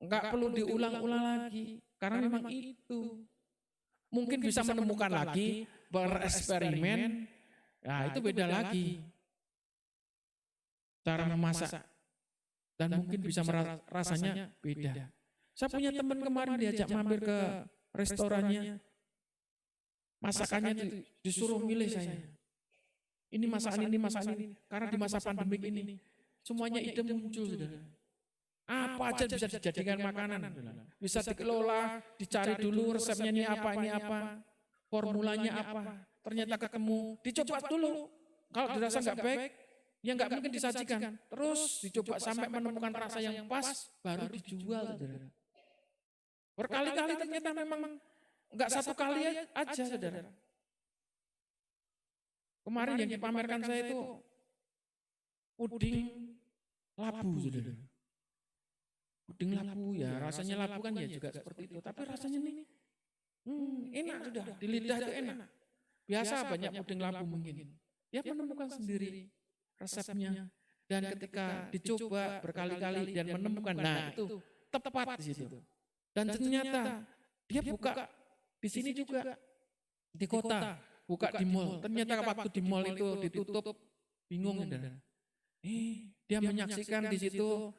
Enggak perlu diulang-ulang lagi, karena memang itu. Mungkin bisa menemukan lagi, bereksperimen, nah itu beda lagi. Cara memasak, dan mungkin bisa rasanya beda. Saya punya teman kemarin diajak mampir ke restorannya, masakannya disuruh milih saya. Ini masakan ini, karena di masa pandemik ini, semuanya ide muncul, saudara. Apa aja bisa dijadikan makanan. Bisa dikelola, dicari dulu resepnya ini apa, formulanya apa. Ternyata ketemu, dicoba dulu. Kalau dirasa nggak baik, ya nggak mungkin disajikan. Terus dicoba sampai menemukan rasa yang pas, baru dijual. Saudara. Berkali-kali ternyata memang nggak satu kali aja, saudara. Kemarin yang dipamerkan saya itu puding labu, saudara. Puding labu ya, rasanya labu kan ya juga seperti itu. Tapi rasanya ini enak sudah, di lidah itu enak. Biasa banyak puding labu mungkin. Dia menemukan sendiri resepnya. Dan ketika dicoba berkali-kali dan menemukan, nah itu tepat di situ. Dan ternyata dia buka di sini juga, di kota, buka di mall. Ternyata waktu di mall itu ditutup, bingung. Dia menyaksikan di situ.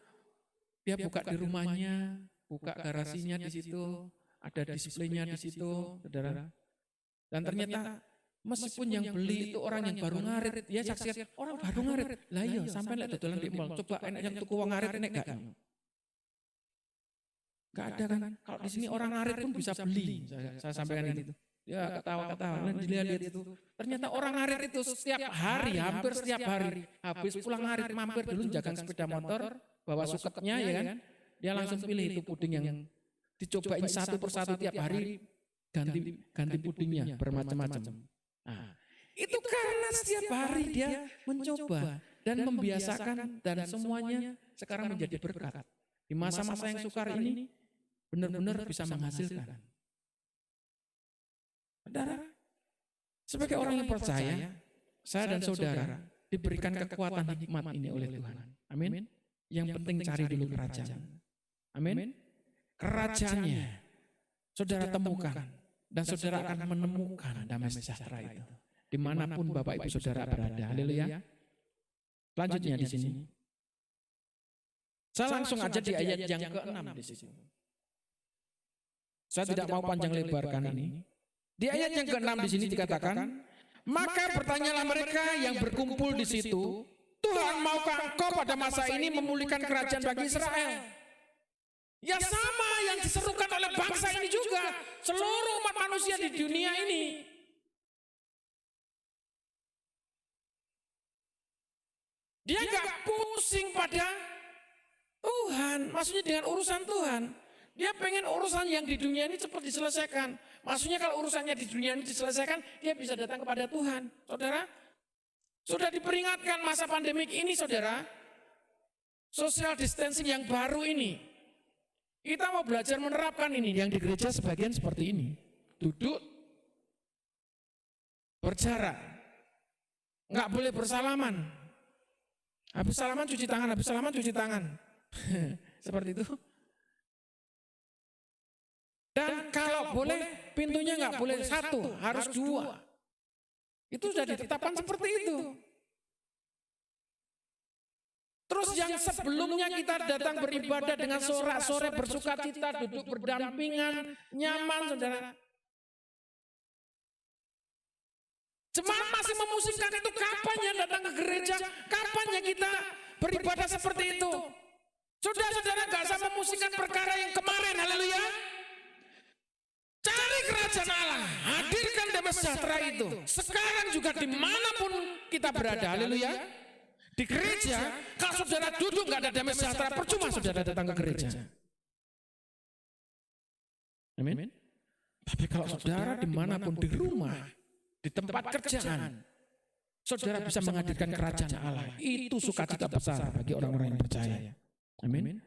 Dia buka di rumahnya, buka garasinya di situ, ada displaynya di situ, saudara. Dan ternyata meskipun yang beli itu orang yang baru ngarit, dia saksikan orang baru ngarit. Lah iya, sampai lihat dodolan di mall, coba enak yang tuku wong ngarit enak gak? Gak ada kan? Kalau di sini orang ngarit pun bisa beli, saya sampaikan itu. Ya ketawa-ketawa, dilihat itu. Ternyata orang ngarit itu setiap hari, hampir setiap hari, habis pulang ngarit mampir dulu jagang sepeda motor, bawa suketnya ya kan, dia langsung pilih itu puding yang dicobain satu persatu tiap hari, ganti pudingnya bermacam-macam. Nah, itu karena setiap hari dia mencoba dan membiasakan dan semuanya sekarang menjadi berkat. Di masa-masa yang sukar ini benar-benar bisa menghasilkan. Saudara, sebagai orang yang percaya, saya dan saudara diberikan kekuatan hikmat ini oleh Tuhan. Amin. Yang penting cari dulu kerajaan. Amin. Kerajaannya saudara temukan dan saudara akan menemukan damai sejahtera itu dimanapun Bapak Ibu saudara berada. Haleluya. Selanjutnya di sini, saya langsung aja di ayat yang ke-6 di sini. Saya tidak mau panjang lebarkan ini. Di ayat yang ke-6 di sini dikatakan, maka bertanyalah mereka yang berkumpul di situ, Tuhan, maukah Engkau pada masa ini memulihkan kerajaan bagi Israel? Ya sama yang diserukan oleh bangsa ini juga, seluruh umat manusia di dunia ini. Dia nggak pusing pada Tuhan, maksudnya dengan urusan Tuhan. Dia pengen urusan yang di dunia ini cepat diselesaikan. Maksudnya kalau urusannya di dunia ini diselesaikan, dia bisa datang kepada Tuhan. Saudara, sudah diperingatkan masa pandemik ini, saudara. Social distancing yang baru ini. Kita mau belajar menerapkan ini. Yang di gereja sebagian seperti ini. Duduk, berjarak. Nggak boleh bersalaman. Habis salaman cuci tangan, habis salaman cuci tangan. Seperti itu. Dan kalau boleh, pintunya nggak boleh satu, harus dua. Itu sudah ditetapkan seperti itu. Terus yang sebelumnya kita datang beribadah dengan sorak-sorai bersuka cita, duduk berdampingan, nyaman, saudara. Jemaat masih memusingkan itu, kapan ya datang ke gereja, kapan ya kita beribadah seperti itu. Saudara-saudara nggak usah memusingkan perkara yang kemarin, haleluya. Cari kerajaan Allah, hadirkan damai sejahtera itu. Sekarang juga dimanapun kita berada, haleluya. Di gereja, kalau saudara duduk nggak ada damai sejahtera, percuma saudara datang ke gereja. Amin. Tapi kalau saudara dimanapun, di rumah, di tempat kerjaan, saudara bisa menghadirkan kerajaan Allah. Itu sukacita besar bagi orang-orang yang percaya. Amin.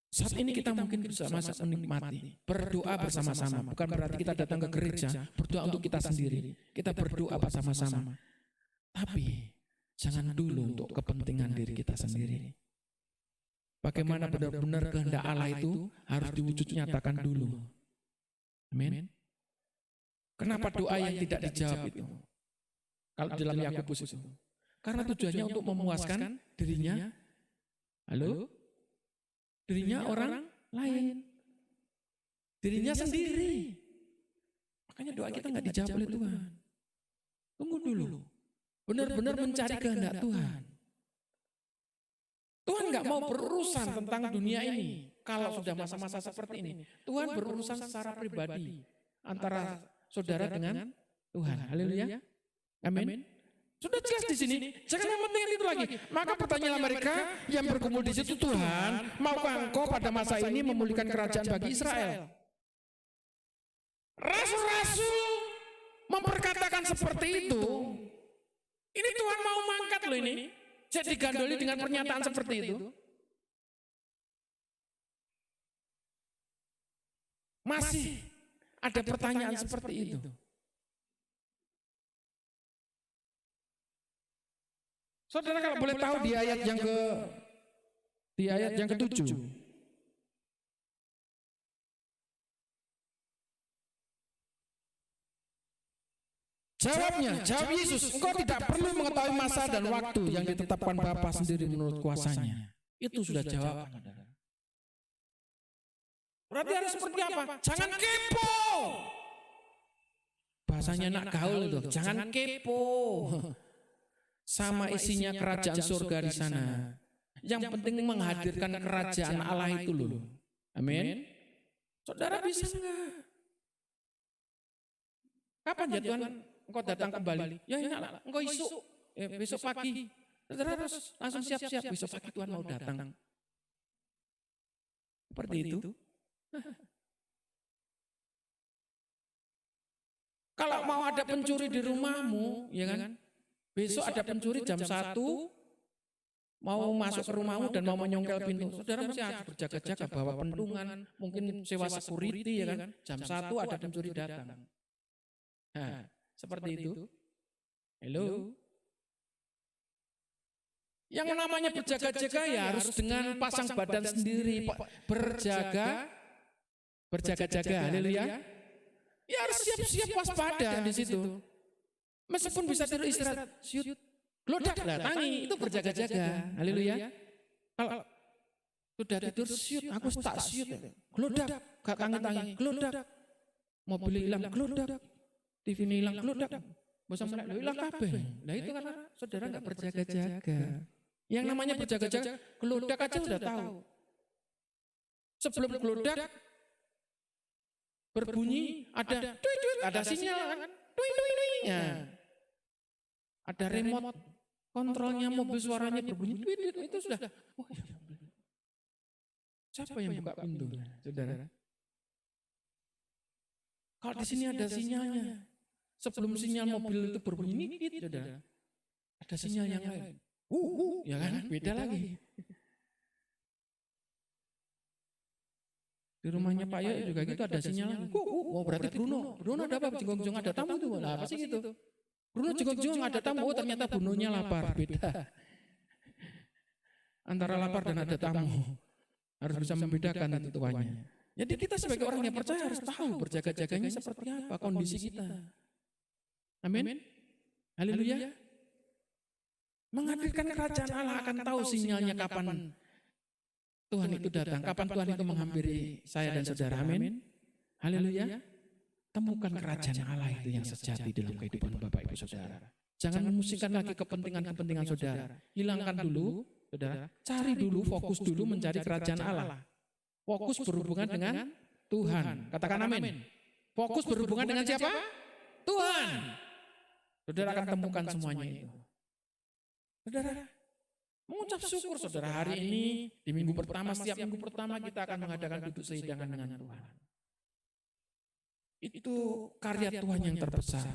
Saat ini kita mungkin bersama-sama menikmati, berdoa bersama-sama. Bukan berarti kita datang ke gereja, berdoa untuk kita sendiri. Kita berdoa bersama-sama. Tapi jangan dulu untuk kepentingan diri kita sendiri. Bagaimana benar-benar kehendak Allah itu harus diwujud nyatakan dulu. Amin. Kenapa doa yang tidak dijawab itu? Kalau dalam Yakobus itu. Karena tujuannya untuk memuaskan dirinya. Halo? Dirinya orang lain. Dirinya sendiri. Makanya doa kita nggak dijawab oleh Tuhan. Tunggu dulu. Benar-benar mencari kehendak Tuhan. Tuhan nggak mau berurusan tentang dunia ini. Kalau sudah masa-masa seperti ini, Tuhan berurusan secara pribadi antara saudara dengan Tuhan. Haleluya. Amin. Sudah jelas di sini. Jangan mementingkan itu lagi. Maka pertanyaan mereka yang berkumpul di situ, Tuhan, maukah Engkau pada masa ini memulihkan kerajaan bagi Israel? Rasul-rasul memperkatakan seperti itu. Ini Tuhan mau mangkat loh ini. Jadi digandoli dengan pernyataan seperti itu. Masih ada pertanyaan seperti itu. Saudara kalau boleh tahu di ayat yang ke-7. Jawab Yesus, engkau tidak perlu mengetahui masa dan waktu yang ditetapkan Bapa sendiri menurut kuasanya. Itu sudah jawaban. Berarti harus seperti apa? Jangan kepo. Bahasanya anak gaul itu, jangan kepo. Sama isinya kerajaan surga di sana. Yang penting menghadirkan kerajaan Allah itu loh. Amin. Saudara bisa enggak? Kapan ya Tuhan engkau datang kembali? Ya enak, engkau besok pagi. Saudara harus langsung siap-siap, besok pagi Tuhan mau datang. Seperti itu. Kalau mau ada pencuri di rumahmu, ya kan? Besok ada pencuri jam 1 mau masuk ke rumahmu dan mau menyongkel pintu. Saudara mesti harus berjaga-jaga bawa pentungan, mungkin sewa security ya kan. Jam 1 ada pencuri datang. Nah, seperti itu. Halo. Yang namanya berjaga-jaga ya harus dengan pasang badan sendiri, berjaga-jaga. Haleluya. Ya harus siap-siap waspada di situ. Meskipun bisa tidur istirahat, syut, gelodak datangi, itu berjaga-jaga. Haleluya. Kalau sudah tidur syut, aku tak syut, gelodak, gak tangi-tangi, gelodak. Mobil hilang, gelodak. TV hilang, gelodak. Bosa melek, hilang kabeh. Nah itu karena saudara gak berjaga-jaga. Yang namanya berjaga-jaga, gelodak aja udah tahu. Sebelum gelodak berbunyi, ada sinyal kan? Ya. Ada remote kontrolnya mobil, suaranya berbunyi, itu sudah. Oh, ya. Siapa yang buka pintu, saudara? Kalau di sini ada sinyalnya, sebelum sinyal mobil itu berbunyi, saudara, ada sinyal yang lain. Ya kan, beda lagi. Di rumahnya Pak Yoyo juga gitu ada sinyal. Oh berarti Bruno ada apa? Jengong-jengong ada tamu itu. Nah, apa sih gitu? Bruno jengong-jengong ada tamu, oh ternyata Brunonya lapar. Beda. Antara lapar dan ada tamu. Harus bisa membedakan itu tuannya. Jadi kita sebagai orang yang percaya harus tahu berjaga-jaganya seperti apa kondisi kita. Amin. Haleluya. Menghadirkan kerajaan Allah akan tahu sinyalnya kapan Tuhan itu datang, kapan Tuhan itu menghampiri saya dan saudara. Amin. Haleluya. Temukan kerajaan Allah itu yang sejati dalam kehidupan Bapak Ibu Saudara. Jangan memusingkan lagi kepentingan-kepentingan saudara. Hilangkan dulu, saudara. Cari dulu, fokus dulu mencari kerajaan Allah. Fokus berhubungan dengan Tuhan. Katakan amin. Fokus berhubungan dengan siapa? Tuhan. Saudara akan temukan semuanya itu. Saudara, mengucap syukur saudara hari ini di minggu pertama, setiap minggu pertama kita akan mengadakan duduk sehidangan dengan Tuhan. Itu karya Tuhan yang terbesar.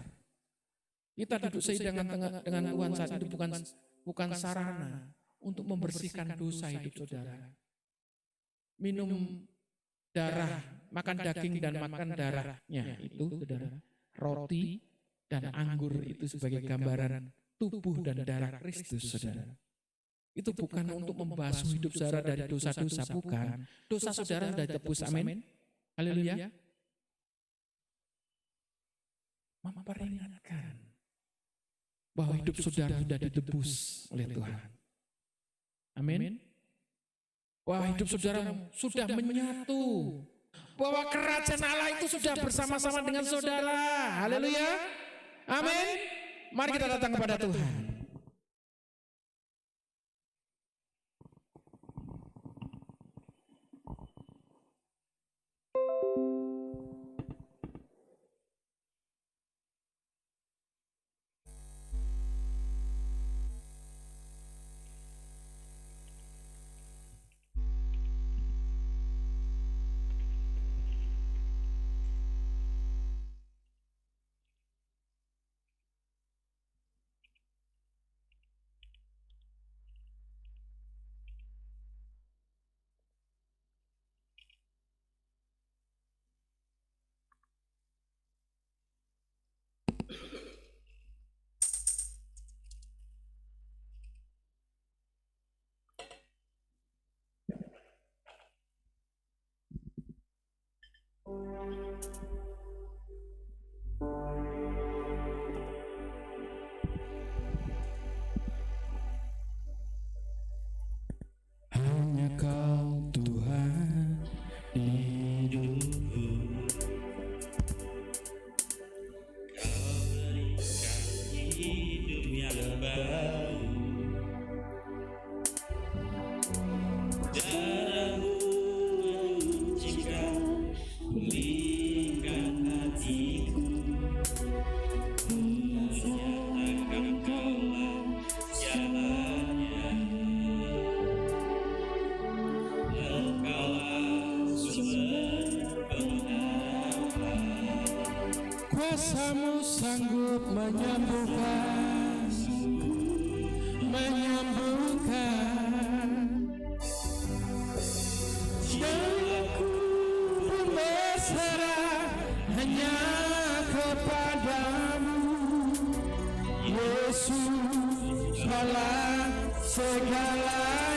Kita duduk sehidangan dengan Tuhan saat itu bukan sarana untuk membersihkan dosa hidup saudara. Minum darah, makan daging dan makan darahnya itu saudara. Roti dan anggur itu sebagai gambaran tubuh dan darah Kristus saudara. Itu bukan untuk membasuh hidup saudara dari dosa-dosa, bukan. Dosa saudara sudah ditebus, amin. Haleluya. Memperingatkan bahwa hidup saudara sudah ditebus oleh Tuhan. Amin. Bahwa hidup saudara sudah menyatu. Bahwa kerajaan Allah itu sudah bersama-sama dengan saudara. Haleluya. Amin. Mari kita datang kepada Tuhan. kuasamu sanggup menyembuhkan, dan aku pun berserah hanya kepadamu, Yesus, segala